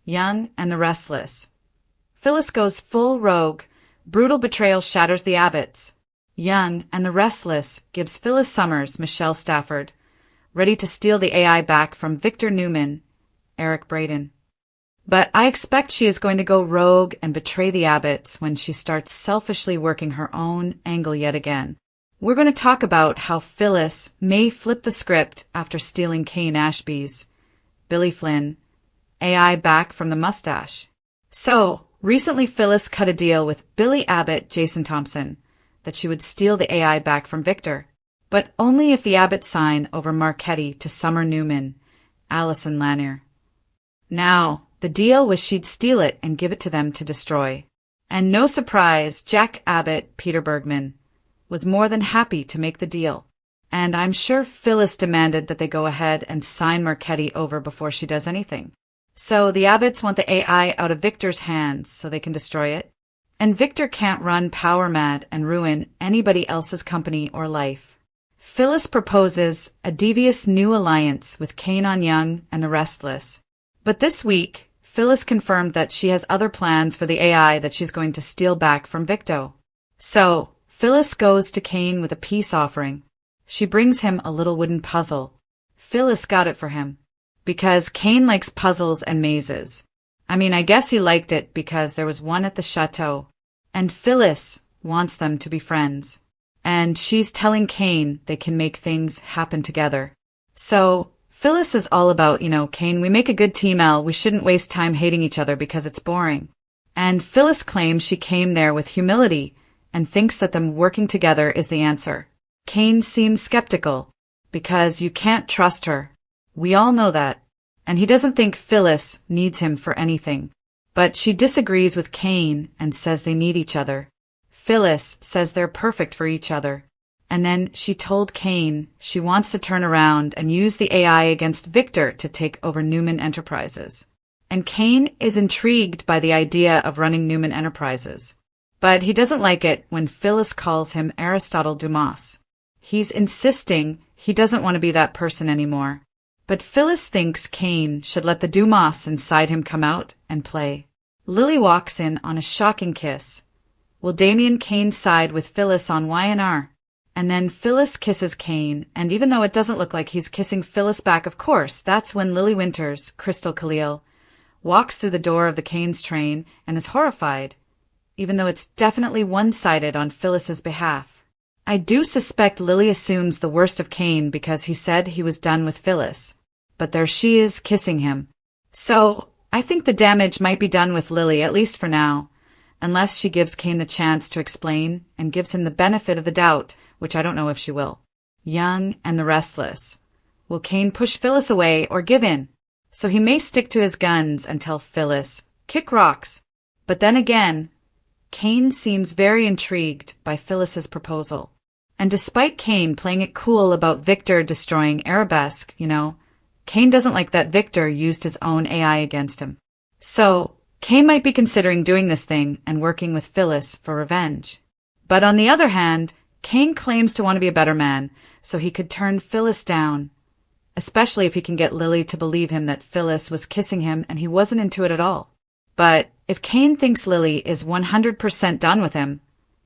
Young and the Restless. Phyllis goes full rogue. Brutal betrayal shatters the Abbotts. Young and the Restless gives Phyllis Summers Michelle Stafford, ready to steal the AI back from Victor Newman, Eric Braeden. But I expect she is going to go rogue and betray the Abbotts when she starts selfishly working her own angle yet again. We're going to talk about how Phyllis may flip the script after stealing Kane Ashby's, Billy Flynn, AI back from the mustache. So, recently Phyllis cut a deal with Billy Abbott, Jason Thompson, that she would steal the AI back from Victor, but only if the Abbotts sign over Marchetti to Summer Newman, Allison Lanier. Now, the deal was she'd steal it and give it to them to destroy. And no surprise, Jack Abbott, Peter Bergman, was more than happy to make the deal. And I'm sure Phyllis demanded that they go ahead and sign Marchetti over before she does anything. So the Abbotts want the AI out of Victor's hands so they can destroy it. And Victor can't run power mad and ruin anybody else's company or life. Phyllis proposes a devious new alliance with Kane on Young and the Restless. But this week, Phyllis confirmed that she has other plans for the AI that she's going to steal back from Victor. So, Phyllis goes to Kane with a peace offering. She brings him a little wooden puzzle. Phyllis got it for him, because Kane likes puzzles and mazes. I guess he liked it because there was one at the chateau. And Phyllis wants them to be friends. And she's telling Kane they can make things happen together. So, Phyllis is all about, Kane, we make a good team, L. We shouldn't waste time hating each other because it's boring. And Phyllis claims she came there with humility and thinks that them working together is the answer. Kane seems skeptical because you can't trust her. We all know that. And he doesn't think Phyllis needs him for anything. But she disagrees with Kane and says they need each other. Phyllis says they're perfect for each other. And then she told Kane she wants to turn around and use the AI against Victor to take over Newman Enterprises. And Kane is intrigued by the idea of running Newman Enterprises. But he doesn't like it when Phyllis calls him Aristotle Dumas. He's insisting he doesn't want to be that person anymore. But Phyllis thinks Kane should let the Dumas inside him come out and play. Lily walks in on a shocking kiss. Will Damien Kane side with Phyllis on Y&R? And then Phyllis kisses Kane, and even though it doesn't look like he's kissing Phyllis back, of course, that's when Lily Winters, Crystal Khalil, walks through the door of the Kane's train and is horrified, even though it's definitely one-sided on Phyllis's behalf. I do suspect Lily assumes the worst of Kane because he said he was done with Phyllis, but there she is kissing him. So, I think the damage might be done with Lily, at least for now, unless she gives Kane the chance to explain and gives him the benefit of the doubt, which I don't know if she will. Young and the Restless. Will Kane push Phyllis away or give in? So he may stick to his guns and tell Phyllis, kick rocks. But then again, Kane seems very intrigued by Phyllis's proposal. And despite Kane playing it cool about Victor destroying Arabesque, Kane doesn't like that Victor used his own AI against him. So, Kane might be considering doing this thing and working with Phyllis for revenge. But on the other hand, Kane claims to want to be a better man, so he could turn Phyllis down, especially if he can get Lily to believe him that Phyllis was kissing him and he wasn't into it at all. But if Kane thinks Lily is 100% done with him,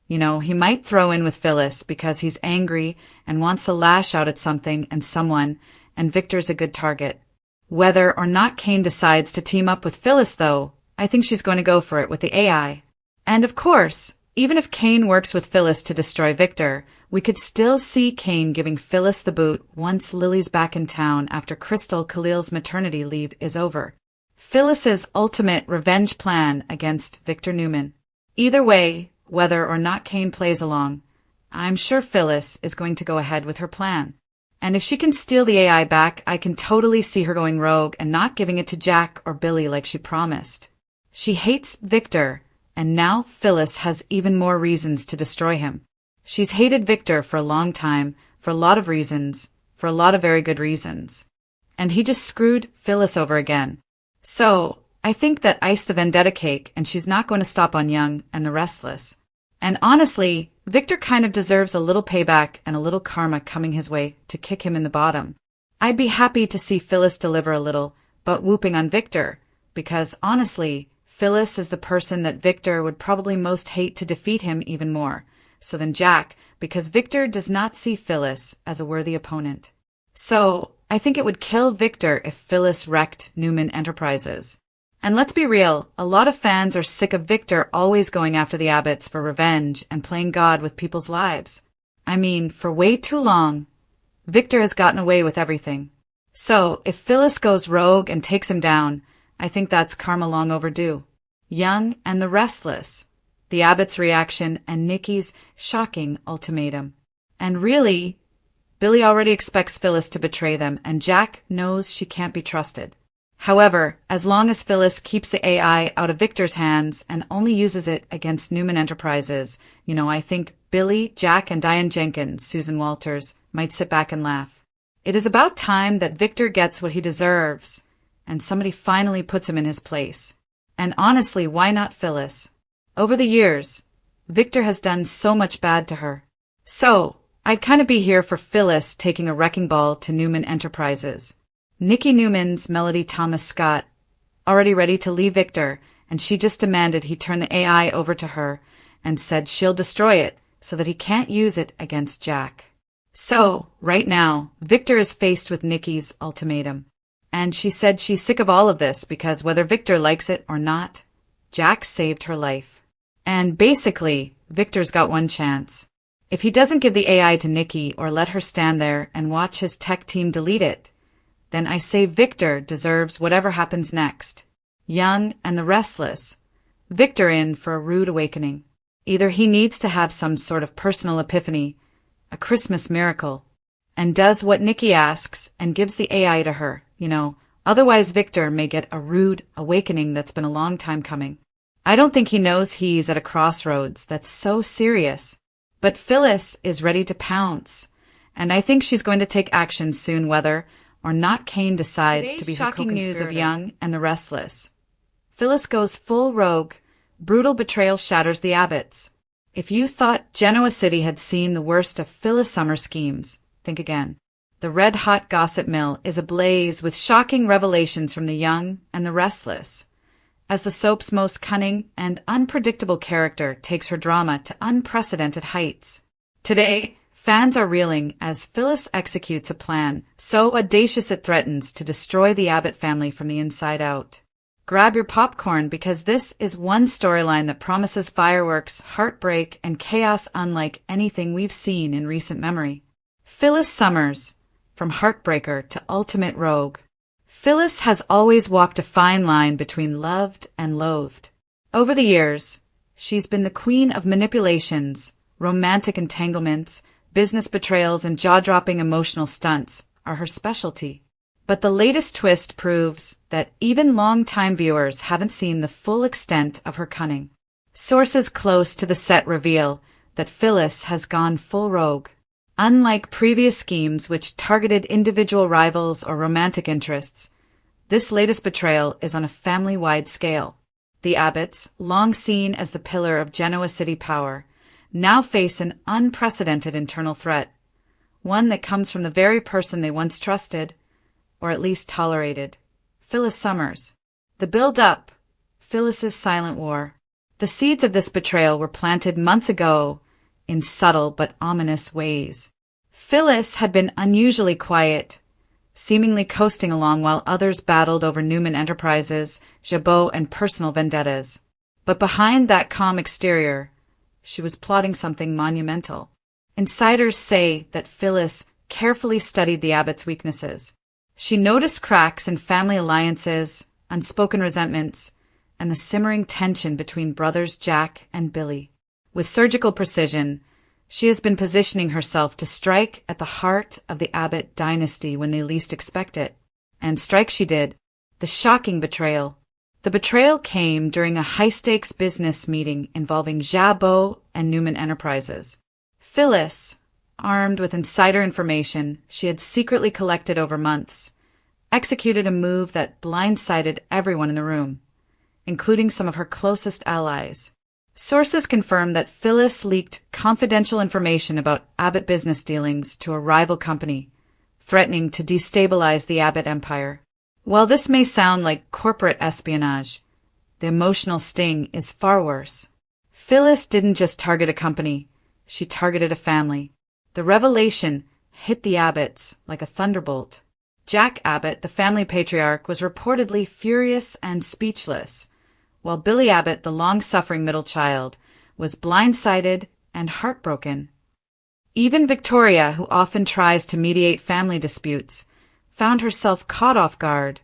he might throw in with Phyllis because he's angry and wants to lash out at something and someone, and Victor's a good target. Whether or not Kane decides to team up with Phyllis, though, I think she's going to go for it with the AI. And of course, even if Kane works with Phyllis to destroy Victor, we could still see Kane giving Phyllis the boot once Lily's back in town after Crystal Khalil's maternity leave is over. Phyllis's ultimate revenge plan against Victor Newman. Either way, whether or not Kane plays along, I'm sure Phyllis is going to go ahead with her plan. And if she can steal the AI back, I can totally see her going rogue and not giving it to Jack or Billy like she promised. She hates Victor, and now Phyllis has even more reasons to destroy him. She's hated Victor for a long time, for a lot of reasons, for a lot of very good reasons. And he just screwed Phyllis over again. So, I think that iced the vendetta cake, and she's not going to stop on Young and the Restless. And honestly, Victor kind of deserves a little payback and a little karma coming his way to kick him in the bottom. I'd be happy to see Phyllis deliver a little, but whooping on Victor, because honestly, Phyllis is the person that Victor would probably most hate to defeat him even more so than Jack, because Victor does not see Phyllis as a worthy opponent. So, I think it would kill Victor if Phyllis wrecked Newman Enterprises. And let's be real, a lot of fans are sick of Victor always going after the Abbotts for revenge and playing God with people's lives. I mean, for way too long, Victor has gotten away with everything. So, if Phyllis goes rogue and takes him down, I think that's karma long overdue. Young and the Restless, the Abbotts' reaction, and Nikki's shocking ultimatum. And really, Billy already expects Phyllis to betray them, and Jack knows she can't be trusted. However, as long as Phyllis keeps the AI out of Victor's hands and only uses it against Newman Enterprises, I think Billy, Jack, and Diane Jenkins, Susan Walters, might sit back and laugh. It is about time that Victor gets what he deserves, and somebody finally puts him in his place. And honestly, why not Phyllis? Over the years, Victor has done so much bad to her. So, I'd kind of be here for Phyllis taking a wrecking ball to Newman Enterprises. Nikki Newman's Melody Thomas Scott, already ready to leave Victor, and she just demanded he turn the AI over to her and said she'll destroy it so that he can't use it against Jack. So, right now, Victor is faced with Nikki's ultimatum. And she said she's sick of all of this because whether Victor likes it or not, Jack saved her life. And basically, Victor's got one chance. If he doesn't give the AI to Nikki or let her stand there and watch his tech team delete it, then I say Victor deserves whatever happens next. Young and the Restless. Victor in for a rude awakening. Either he needs to have some sort of personal epiphany, a Christmas miracle, and does what Nikki asks and gives the AI to her, otherwise Victor may get a rude awakening that's been a long time coming. I don't think he knows he's at a crossroads that's so serious. But Phyllis is ready to pounce, and I think she's going to take action soon whether or not Kane decides to be her co-conspirator. Shocking news of Young and the Restless. Phyllis goes full rogue. Brutal betrayal shatters the Abbotts. If you thought Genoa City had seen the worst of Phyllis Summer's schemes, think again. The red-hot gossip mill is ablaze with shocking revelations from the Young and the Restless, as the soap's most cunning and unpredictable character takes her drama to unprecedented heights. Today, fans are reeling as Phyllis executes a plan so audacious it threatens to destroy the Abbott family from the inside out. Grab your popcorn because this is one storyline that promises fireworks, heartbreak, and chaos unlike anything we've seen in recent memory. Phyllis Summers, from heartbreaker to ultimate rogue. Phyllis has always walked a fine line between loved and loathed. Over the years, she's been the queen of manipulations, romantic entanglements, business betrayals, and jaw-dropping emotional stunts are her specialty. But the latest twist proves that even long-time viewers haven't seen the full extent of her cunning. Sources close to the set reveal that Phyllis has gone full rogue. Unlike previous schemes which targeted individual rivals or romantic interests, this latest betrayal is on a family-wide scale. The Abbotts, long seen as the pillar of Genoa City power, now face an unprecedented internal threat, one that comes from the very person they once trusted, or at least tolerated, Phyllis Summers. The build-up, Phyllis's silent war. The seeds of this betrayal were planted months ago in subtle but ominous ways. Phyllis had been unusually quiet, seemingly coasting along while others battled over Newman Enterprises, Jabot, and personal vendettas. But behind that calm exterior, she was plotting something monumental. Insiders say that Phyllis carefully studied the Abbotts' weaknesses. She noticed cracks in family alliances, unspoken resentments, and the simmering tension between brothers Jack and Billy. With surgical precision, she has been positioning herself to strike at the heart of the Abbott dynasty when they least expect it. And strike she did. The shocking betrayal. The betrayal came during a high-stakes business meeting involving Jabot and Newman Enterprises. Phyllis, armed with insider information she had secretly collected over months, executed a move that blindsided everyone in the room, including some of her closest allies. Sources confirm that Phyllis leaked confidential information about Abbott business dealings to a rival company, threatening to destabilize the Abbott empire. While this may sound like corporate espionage, the emotional sting is far worse. Phyllis didn't just target a company, she targeted a family. The revelation hit the Abbotts like a thunderbolt. Jack Abbott, the family patriarch, was reportedly furious and speechless, while Billy Abbott, the long-suffering middle child, was blindsided and heartbroken. Even Victoria, who often tries to mediate family disputes, found herself caught off guard,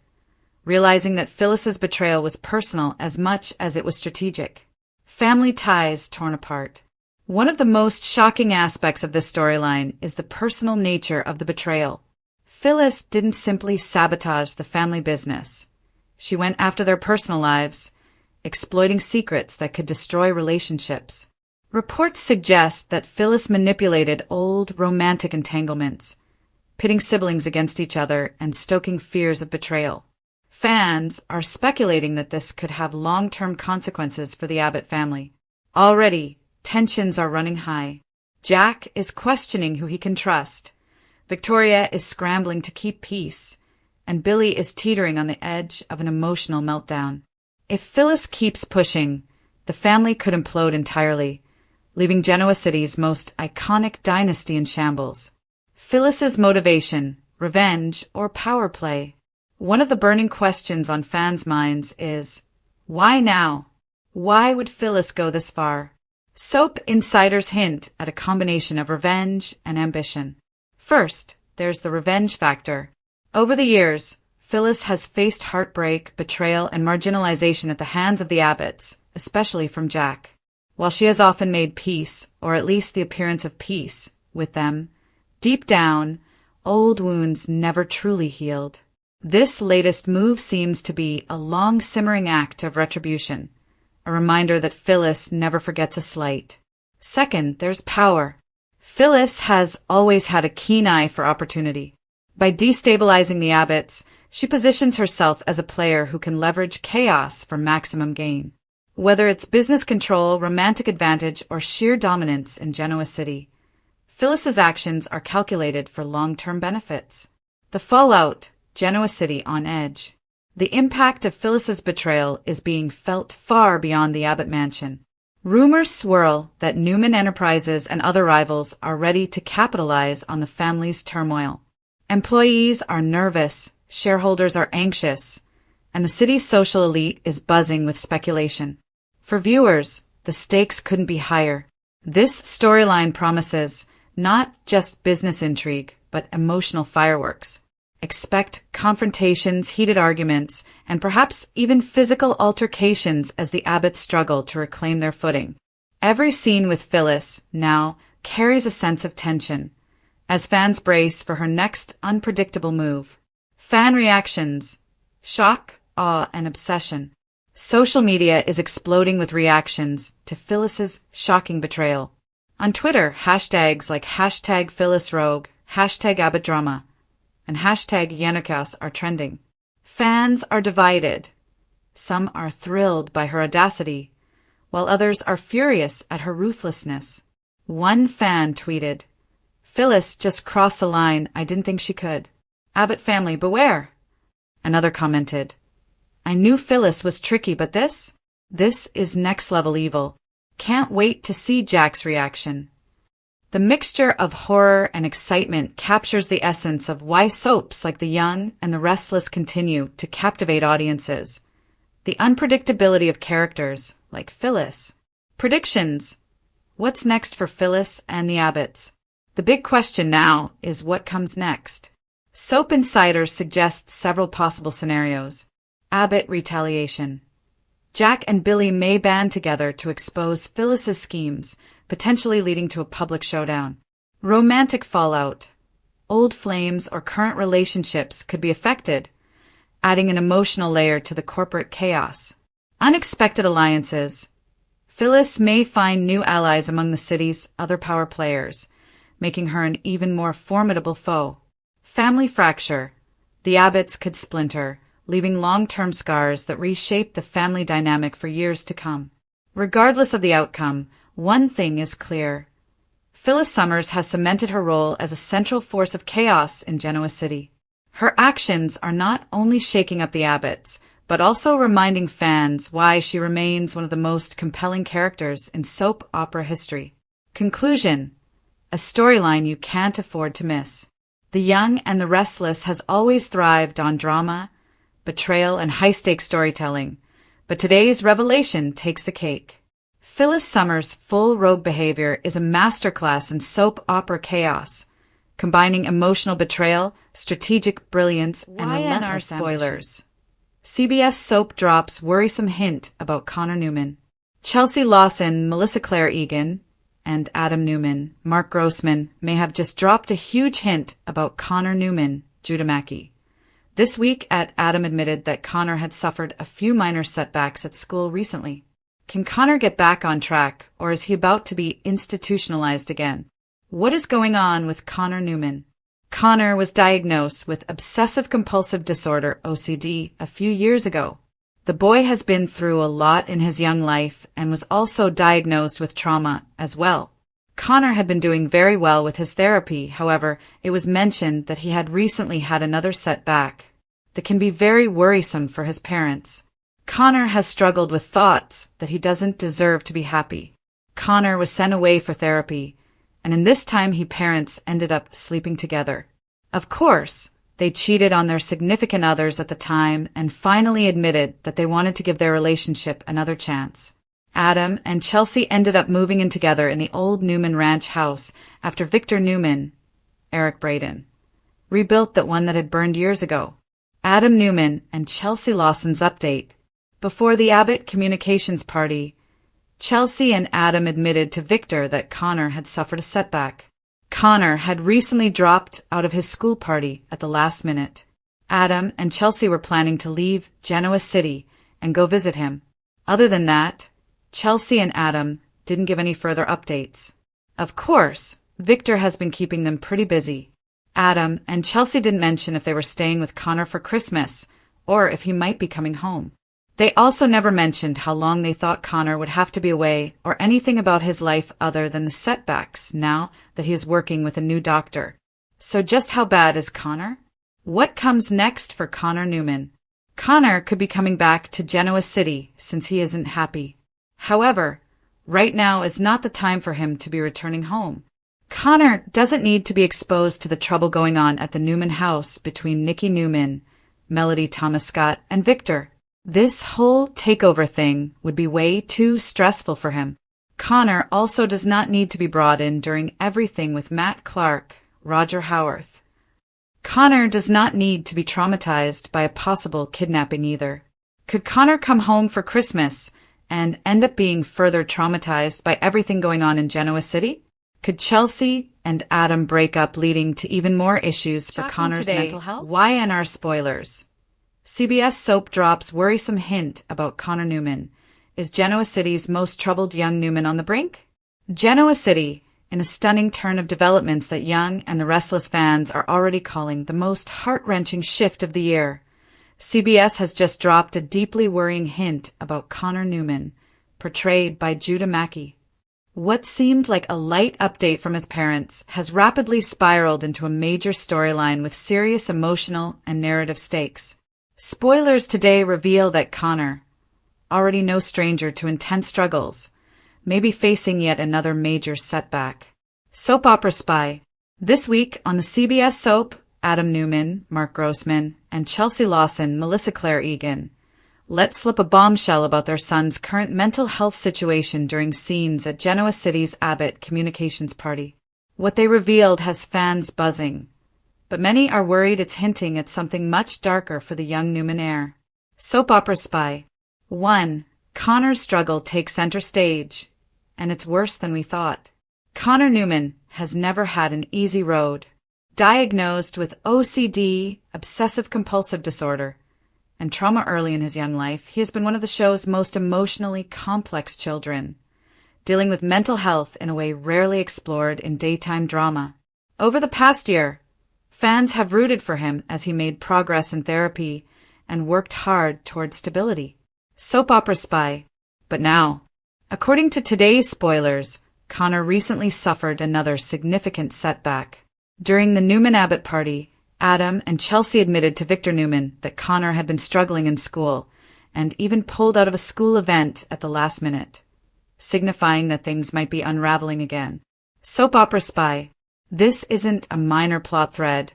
realizing that Phyllis's betrayal was personal as much as it was strategic. Family ties torn apart. One of the most shocking aspects of this storyline is the personal nature of the betrayal. Phyllis didn't simply sabotage the family business. She went after their personal lives, exploiting secrets that could destroy relationships. Reports suggest that Phyllis manipulated old romantic entanglements, pitting siblings against each other and stoking fears of betrayal. Fans are speculating that this could have long-term consequences for the Abbott family. Already, tensions are running high. Jack is questioning who he can trust. Victoria is scrambling to keep peace, and Billy is teetering on the edge of an emotional meltdown. If Phyllis keeps pushing, the family could implode entirely, leaving Genoa City's most iconic dynasty in shambles. Phyllis's motivation, revenge, or power play? One of the burning questions on fans' minds is, why now? Why would Phyllis go this far? Soap insiders hint at a combination of revenge and ambition. First, there's the revenge factor. Over the years, Phyllis has faced heartbreak, betrayal, and marginalization at the hands of the Abbotts, especially from Jack. While she has often made peace, or at least the appearance of peace, with them, deep down, old wounds never truly healed. This latest move seems to be a long-simmering act of retribution, a reminder that Phyllis never forgets a slight. Second, there's power. Phyllis has always had a keen eye for opportunity. By destabilizing the Abbotts, she positions herself as a player who can leverage chaos for maximum gain. Whether it's business control, romantic advantage, or sheer dominance in Genoa City, Phyllis's actions are calculated for long-term benefits. The fallout, Genoa City on edge. The impact of Phyllis's betrayal is being felt far beyond the Abbott mansion. Rumors swirl that Newman Enterprises and other rivals are ready to capitalize on the family's turmoil. Employees are nervous, shareholders are anxious, and the city's social elite is buzzing with speculation. For viewers, the stakes couldn't be higher. This storyline promises not just business intrigue, but emotional fireworks. Expect confrontations, heated arguments, and perhaps even physical altercations as the Abbotts struggle to reclaim their footing. Every scene with Phyllis, now, carries a sense of tension, as fans brace for her next unpredictable move. Fan reactions: shock, awe, and obsession. Social media is exploding with reactions to Phyllis's shocking betrayal. On Twitter, hashtags like #PhyllisRogue, #AbbottDrama, and #Yannickas are trending. Fans are divided. Some are thrilled by her audacity, while others are furious at her ruthlessness. One fan tweeted, "Phyllis just crossed the line I didn't think she could. Abbott family, beware." Another commented, "I knew Phyllis was tricky, but this is next-level evil. Can't wait to see Jack's reaction." The mixture of horror and excitement captures the essence of why soaps like The Young and the Restless continue to captivate audiences. The unpredictability of characters, like Phyllis. Predictions. What's next for Phyllis and the Abbotts? The big question now is what comes next. Soap insiders suggest several possible scenarios. Abbott retaliation. Jack and Billy may band together to expose Phyllis's schemes, potentially leading to a public showdown. Romantic fallout. Old flames or current relationships could be affected, adding an emotional layer to the corporate chaos. Unexpected alliances. Phyllis may find new allies among the city's other power players, making her an even more formidable foe. Family fracture. The Abbotts could splinter, leaving long-term scars that reshape the family dynamic for years to come. Regardless of the outcome, one thing is clear. Phyllis Summers has cemented her role as a central force of chaos in Genoa City. Her actions are not only shaking up the Abbotts, but also reminding fans why she remains one of the most compelling characters in soap opera history. Conclusion: a storyline you can't afford to miss. The Young and the Restless has always thrived on drama, betrayal, and high-stakes storytelling, but today's revelation takes the cake. Phyllis Summer's full rogue behavior is a masterclass in soap opera chaos, combining emotional betrayal, strategic brilliance, and relentless spoilers. CBS soap drops worrisome hint about Connor Newman. Chelsea Lawson, Melissa Claire Egan, and Adam Newman, Mark Grossman, may have just dropped a huge hint about Connor Newman, Judah Mackey. This week, Adam admitted that Connor had suffered a few minor setbacks at school recently. Can Connor get back on track, or is he about to be institutionalized again? What is going on with Connor Newman? Connor was diagnosed with obsessive-compulsive disorder, OCD, a few years ago. The boy has been through a lot in his young life and was also diagnosed with trauma as well. Connor had been doing very well with his therapy. However, it was mentioned that he had recently had another setback that can be very worrisome for his parents. Connor has struggled with thoughts that he doesn't deserve to be happy. Connor was sent away for therapy, and in this time parents ended up sleeping together. Of course, they cheated on their significant others at the time and finally admitted that they wanted to give their relationship another chance. Adam and Chelsea ended up moving in together in the old Newman Ranch house after Victor Newman, Eric Braden, rebuilt that one that had burned years ago. Adam Newman and Chelsea Lawson's update. Before the Abbott communications party, Chelsea and Adam admitted to Victor that Connor had suffered a setback. Connor had recently dropped out of his school party at the last minute. Adam and Chelsea were planning to leave Genoa City and go visit him. Other than that, Chelsea and Adam didn't give any further updates. Of course, Victor has been keeping them pretty busy. Adam and Chelsea didn't mention if they were staying with Connor for Christmas or if he might be coming home. They also never mentioned how long they thought Connor would have to be away or anything about his life other than the setbacks now that he is working with a new doctor. So just how bad is Connor? What comes next for Connor Newman? Connor could be coming back to Genoa City since he isn't happy. However, right now is not the time for him to be returning home. Connor doesn't need to be exposed to the trouble going on at the Newman house between Nikki Newman, Melody Thomas Scott, and Victor. This whole takeover thing would be way too stressful for him. Connor also does not need to be brought in during everything with Matt Clark, Roger Howarth. Connor does not need to be traumatized by a possible kidnapping either. Could Connor come home for Christmas and end up being further traumatized by everything going on in Genoa City? Could Chelsea and Adam break up, leading to even more issues for Connor's mental health? YNR spoilers. CBS soap drops worrisome hint about Connor Newman. Is Genoa City's most troubled young Newman on the brink? Genoa City, in a stunning turn of developments that Young and the Restless fans are already calling the most heart-wrenching shift of the year. CBS has just dropped a deeply worrying hint about Connor Newman, portrayed by Judah Mackey. What seemed like a light update from his parents has rapidly spiraled into a major storyline with serious emotional and narrative stakes. Spoilers today reveal that Connor, already no stranger to intense struggles, may be facing yet another major setback. Soap opera spy. This week on the CBS soap, Adam Newman, Mark Grossman, and Chelsea Lawson, Melissa Claire Egan, let slip a bombshell about their son's current mental health situation during scenes at Genoa City's Abbott communications party. What they revealed has fans buzzing, but many are worried it's hinting at something much darker for the young Newman heir. Soap opera spy. 1. Connor's struggle takes center stage, and it's worse than we thought. Connor Newman has never had an easy road. Diagnosed with OCD, obsessive-compulsive disorder, and trauma early in his young life, he has been one of the show's most emotionally complex children, dealing with mental health in a way rarely explored in daytime drama. Over the past year, fans have rooted for him as he made progress in therapy and worked hard toward stability. Soap opera spy. But now, according to today's spoilers, Connor recently suffered another significant setback. During the Newman Abbott party, Adam and Chelsea admitted to Victor Newman that Connor had been struggling in school and even pulled out of a school event at the last minute, signifying that things might be unraveling again. Soap opera spy. This isn't a minor plot thread.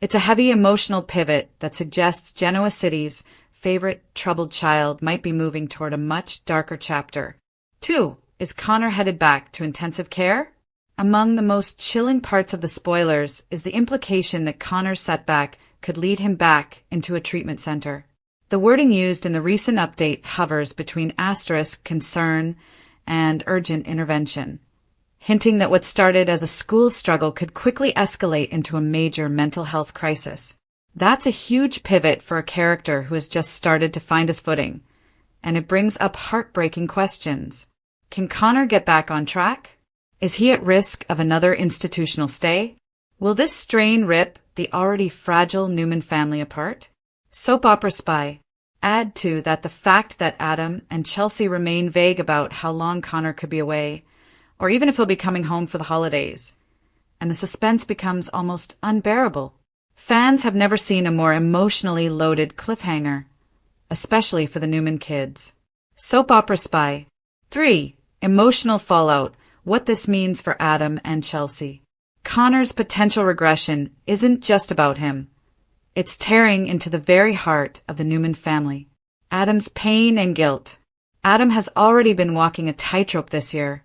It's a heavy emotional pivot that suggests Genoa City's favorite troubled child might be moving toward a much darker chapter. 2. Is Connor headed back to intensive care? Among the most chilling parts of the spoilers is the implication that Connor's setback could lead him back into a treatment center. The wording used in the recent update hovers between asterisk concern and urgent intervention, hinting that what started as a school struggle could quickly escalate into a major mental health crisis. That's a huge pivot for a character who has just started to find his footing, and it brings up heartbreaking questions. Can Connor get back on track? Is he at risk of another institutional stay? Will this strain rip the already fragile Newman family apart? Soap opera spy. Add to that the fact that Adam and Chelsea remain vague about how long Connor could be away, or even if he'll be coming home for the holidays, and the suspense becomes almost unbearable. Fans have never seen a more emotionally loaded cliffhanger, especially for the Newman kids. Soap opera spy. 3. Emotional fallout. What this means for Adam and Chelsea. Connor's potential regression isn't just about him. It's tearing into the very heart of the Newman family. Adam's pain and guilt. Adam has already been walking a tightrope this year,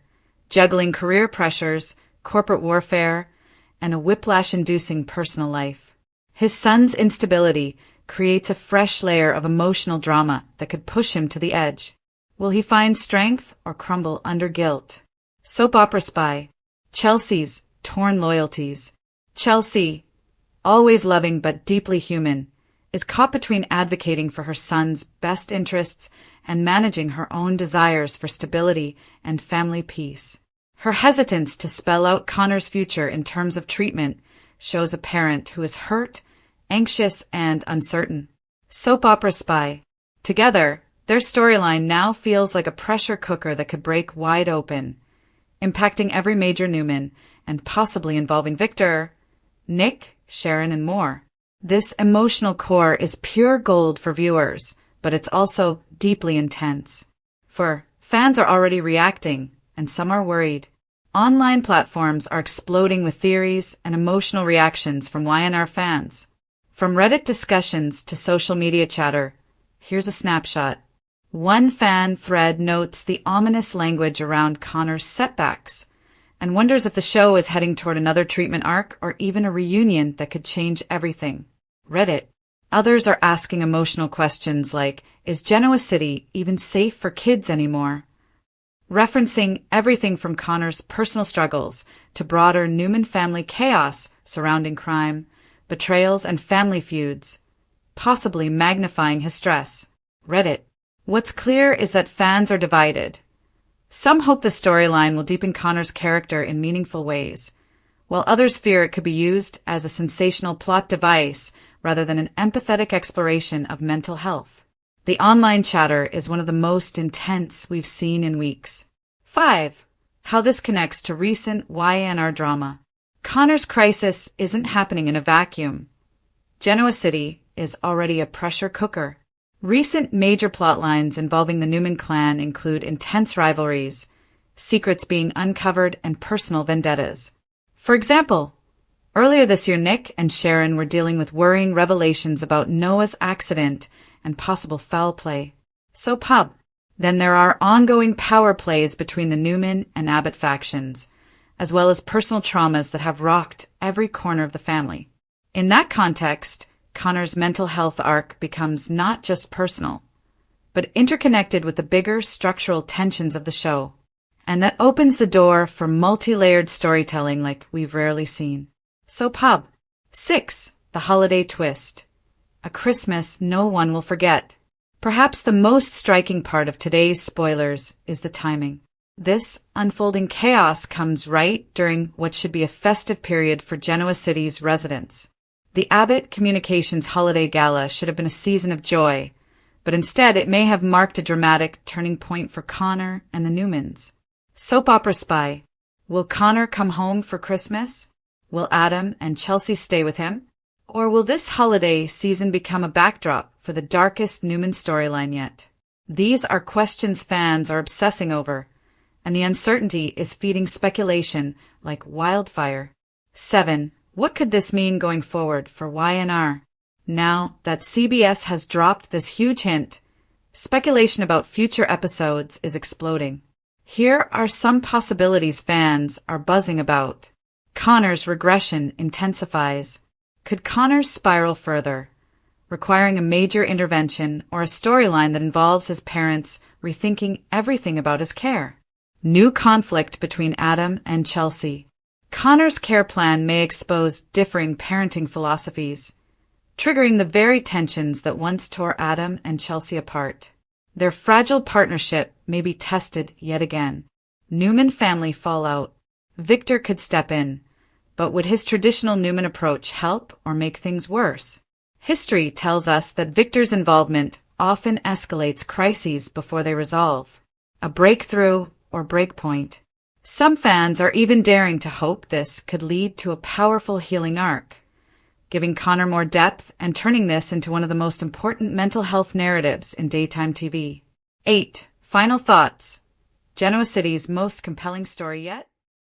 juggling career pressures, corporate warfare, and a whiplash-inducing personal life. His son's instability creates a fresh layer of emotional drama that could push him to the edge. Will he find strength or crumble under guilt? Soap opera spy. Chelsea's torn loyalties. Chelsea, always loving but deeply human, is caught between advocating for her son's best interests and managing her own desires for stability and family peace. Her hesitance to spell out Connor's future in terms of treatment shows a parent who is hurt, anxious, and uncertain. Soap opera spy. Together, their storyline now feels like a pressure cooker that could break wide open, impacting every major Newman and possibly involving Victor, Nick, Sharon, and more. This emotional core is pure gold for viewers, but it's also deeply intense. For fans are already reacting, and some are worried. Online platforms are exploding with theories and emotional reactions from YNR fans. From Reddit discussions to social media chatter, here's a snapshot. One fan thread notes the ominous language around Connor's setbacks and wonders if the show is heading toward another treatment arc or even a reunion that could change everything. Reddit. Others are asking emotional questions like, is Genoa City even safe for kids anymore? Referencing everything from Connor's personal struggles to broader Newman family chaos surrounding crime, betrayals, and family feuds, possibly magnifying his stress. Reddit. What's clear is that fans are divided. Some hope the storyline will deepen Connor's character in meaningful ways, while others fear it could be used as a sensational plot device rather than an empathetic exploration of mental health. The online chatter is one of the most intense we've seen in weeks. 5. How this connects to recent YNR drama. Connor's crisis isn't happening in a vacuum. Genoa City is already a pressure cooker. Recent major plotlines involving the Newman clan include intense rivalries, secrets being uncovered, and personal vendettas. For example, earlier this year Nick and Sharon were dealing with worrying revelations about Noah's accident and possible foul play. So pub. Then there are ongoing power plays between the Newman and Abbott factions, as well as personal traumas that have rocked every corner of the family. In that context, Connor's mental health arc becomes not just personal, but interconnected with the bigger structural tensions of the show. And that opens the door for multi-layered storytelling like we've rarely seen. So pub. 6. The holiday twist. A Christmas no one will forget. Perhaps the most striking part of today's spoilers is the timing. This unfolding chaos comes right during what should be a festive period for Genoa City's residents. The Abbott Communications Holiday Gala should have been a season of joy, but instead it may have marked a dramatic turning point for Connor and the Newmans. Soap opera spy. Will Connor come home for Christmas? Will Adam and Chelsea stay with him? Or will this holiday season become a backdrop for the darkest Newman storyline yet? These are questions fans are obsessing over, and the uncertainty is feeding speculation like wildfire. 7. What could this mean going forward for YNR? Now that CBS has dropped this huge hint, speculation about future episodes is exploding. Here are some possibilities fans are buzzing about. Connor's regression intensifies. Could Connor spiral further, requiring a major intervention or a storyline that involves his parents rethinking everything about his care? New conflict between Adam and Chelsea. Connor's care plan may expose differing parenting philosophies, triggering the very tensions that once tore Adam and Chelsea apart. Their fragile partnership may be tested yet again. Newman family fallout. Victor could step in, but would his traditional Newman approach help or make things worse? History tells us that Victor's involvement often escalates crises before they resolve. A breakthrough or breakpoint. Some fans are even daring to hope this could lead to a powerful healing arc, giving Connor more depth and turning this into one of the most important mental health narratives in daytime TV. 8. Final thoughts. Genoa City's most compelling story yet?